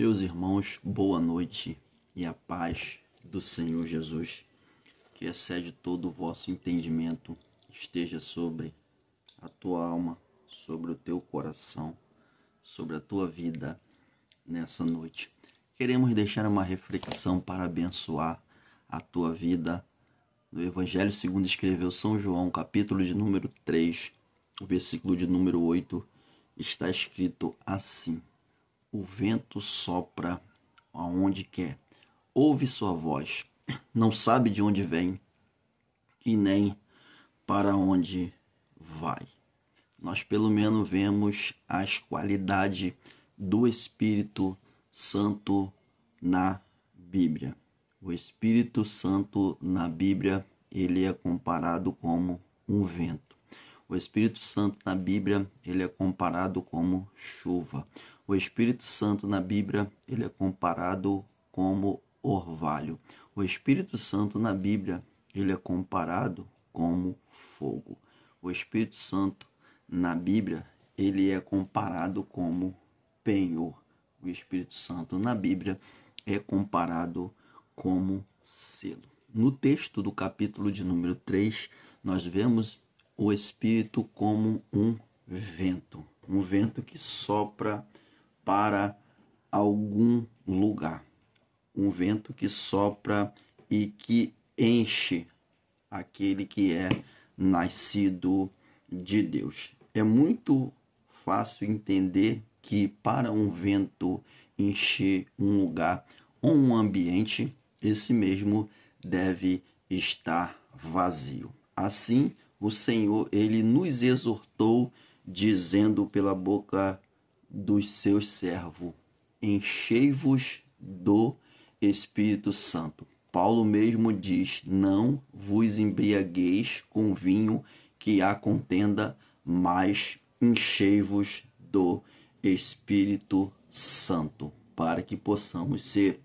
Meus irmãos, boa noite e a paz do Senhor Jesus, que excede todo o vosso entendimento, esteja sobre a tua alma, sobre o teu coração, sobre a tua vida nessa noite. Queremos deixar uma reflexão para abençoar a tua vida. No Evangelho segundo escreveu São João, capítulo de número 3, o versículo de número 8, está escrito assim: o vento sopra aonde quer, ouve sua voz, não sabe de onde vem e nem para onde vai. Nós pelo menos vemos as qualidades do Espírito Santo na Bíblia. O Espírito Santo na Bíblia, ele é comparado como um vento. O Espírito Santo na Bíblia, ele é comparado como chuva. O Espírito Santo na Bíblia, ele é comparado como orvalho. O Espírito Santo na Bíblia, ele é comparado como fogo. O Espírito Santo na Bíblia, ele é comparado como penhor. O Espírito Santo na Bíblia é comparado como selo. No texto do capítulo de número 3, nós vemos o Espírito como um vento que sopra para algum lugar. Um vento que sopra e que enche aquele que é nascido de Deus. É muito fácil entender que para um vento encher um lugar ou um ambiente, esse mesmo deve estar vazio. Assim, o Senhor, ele nos exortou dizendo pela boca dos seus servos: enchei-vos do Espírito Santo. Paulo mesmo diz: não vos embriagueis com vinho que há contenda, mas enchei-vos do Espírito Santo, para que possamos ser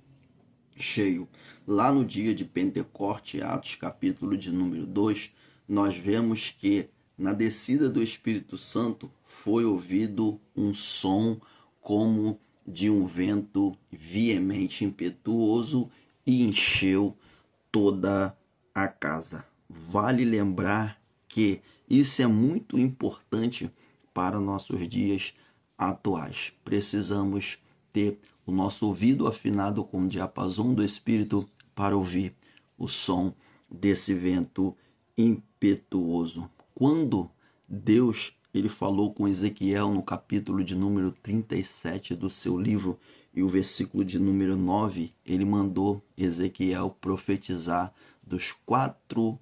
cheios. Lá no dia de Pentecoste, Atos capítulo de número 2, nós vemos que na descida do Espírito Santo foi ouvido um som como de um vento veemente, impetuoso, e encheu toda a casa. Vale lembrar que isso é muito importante para nossos dias atuais. Precisamos ter o nosso ouvido afinado com o diapasão do Espírito para ouvir o som desse vento impetuoso. Quando Deus ele falou com Ezequiel no capítulo de número 37 do seu livro e o versículo de número 9, ele mandou Ezequiel profetizar dos 4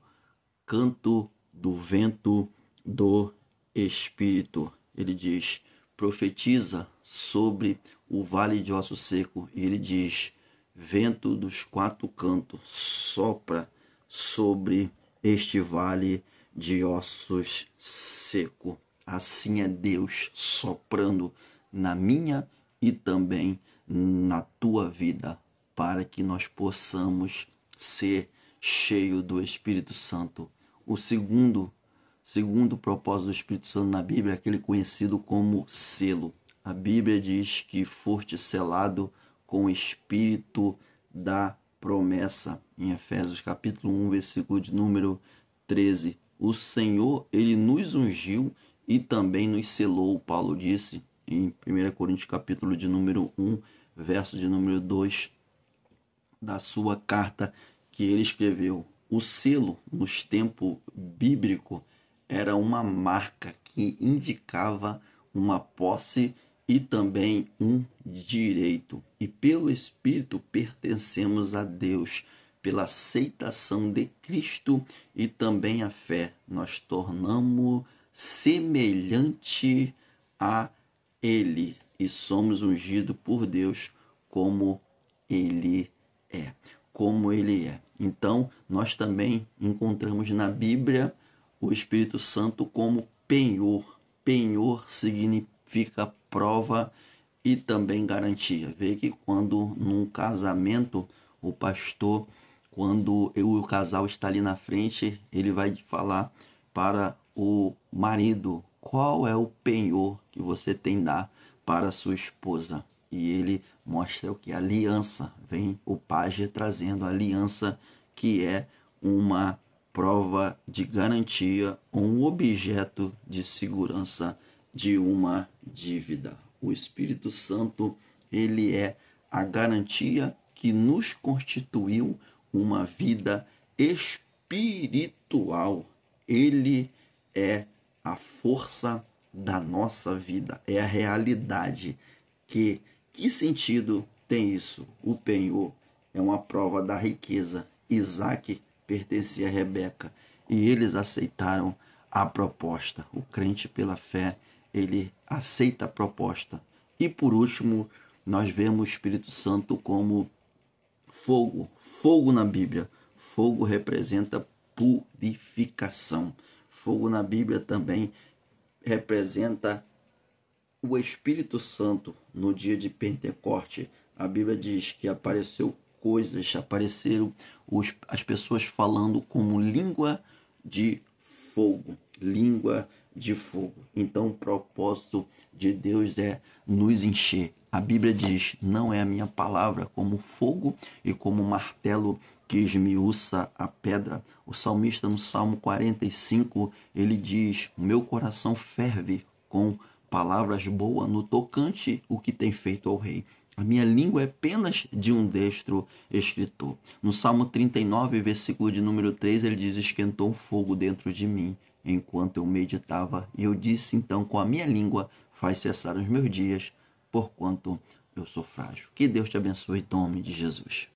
cantos do vento do Espírito. Ele diz: profetiza sobre o vale de osso seco. E ele diz: vento dos 4 cantos, sopra sobre este vale de ossos seco. Assim é Deus soprando na minha e também na tua vida, para que nós possamos ser cheios do Espírito Santo. O segundo propósito do Espírito Santo na Bíblia é aquele conhecido como selo. A Bíblia diz que foste selado com o Espírito da promessa. Em Efésios capítulo 1, versículo de número 13. O Senhor, ele nos ungiu e também nos selou. Paulo disse em 1 Coríntios capítulo de número 1, verso de número 2, da sua carta que ele escreveu. O selo, nos tempos bíblicos, era uma marca que indicava uma posse e também um direito. E pelo Espírito pertencemos a Deus. Pela aceitação de Cristo e também a fé, nós tornamos semelhante a Ele e somos ungidos por Deus como Ele é. Como Ele é. Então, nós também encontramos na Bíblia o Espírito Santo como penhor. Penhor significa prova e também garantia. Vê que quando num casamento, o pastor, quando o casal está ali na frente, ele vai falar para o marido qual é o penhor que você tem dar para sua esposa. E ele mostra o que? Aliança. Vem o pajem trazendo a aliança, que é uma prova de garantia, um objeto de segurança de uma dívida. O Espírito Santo, ele é a garantia que nos constituiu uma vida espiritual. Ele é a força da nossa vida, é a realidade. Que sentido tem isso? O penhor é uma prova da riqueza. Isaac pertencia a Rebeca e eles aceitaram a proposta. O crente, pela fé, ele aceita a proposta. E por último, nós vemos o Espírito Santo como fogo. Fogo na Bíblia. Fogo representa purificação. Fogo na Bíblia também representa o Espírito Santo. No dia de Pentecoste, a Bíblia diz que apareceram as pessoas falando como língua de fogo. Língua de fogo. Então o propósito de Deus é nos encher. A Bíblia diz, não é a minha palavra como fogo e como martelo que esmiuça a pedra. O salmista no Salmo 45, ele diz, o meu coração ferve com palavras boas no tocante o que tem feito ao rei. A minha língua é apenas de um destro escritor. No Salmo 39, versículo de número 3, ele diz, esquentou um fogo dentro de mim, enquanto eu meditava. E eu disse, então, com a minha língua, faz cessar os meus dias, porquanto eu sou frágil. Que Deus te abençoe em nome de Jesus.